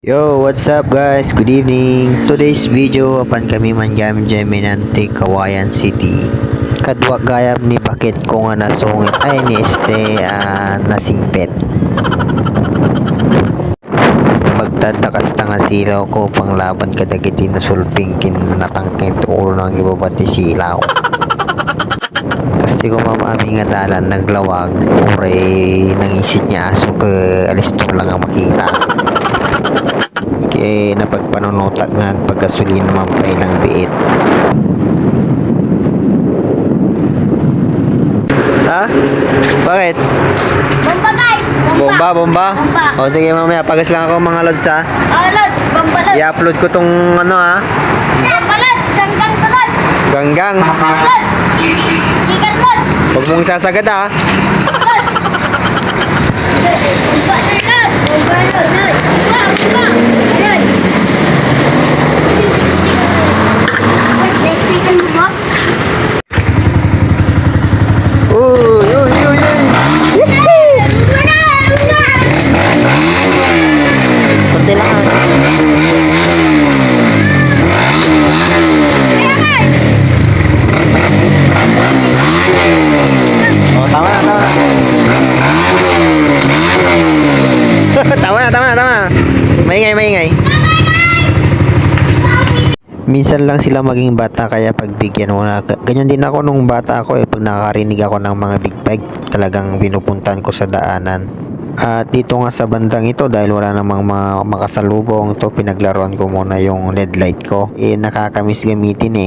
Yo, what's up guys? Good evening. Today's video apan kami mangyam Geminante Kawayan City. Kadwa gayam ni bakit ko nga nasungit ay ni nasingpet. Pagtatakas nga silaw ko panglaban kadagiti nasulping kin natangkit ulo ng ibabati silaw. Kasi ko mamami nga dalan naglawag uray nangisit niya aso ke alis to lang ang makita. Napagpanunutak nga paggasolin mampay lang biit. Ha? Bakit? Bomba guys! Bomba, bomba? Bomba. O sige mamaya, pagas lang ako mga lods ha. Lods! Bomba lods! I-upload ko tong ano ha. Bomba lods! Ganggang to lods! Ganggang. Lods! Chicken lods! Huwag mong sasagad ha. Lods! Bomba na lods! Bomba lods! Bomba! Bomba! Lods! Where's this chicken boss? Uy, uy, uy, uy. Kunti lang ha. Oh, tama na, tama na. Tama na. Maingay, maingay. Minsan lang sila maging bata kaya pagbigyan mo na. Ganyan din ako nung bata ako pag nakakarinig ako ng mga big bike talagang pinupuntan ko sa daanan. At dito nga sa bandang ito dahil wala namang mga makasalubong to pinaglaruan ko muna yung LED light ko. Nakakamiss gamitin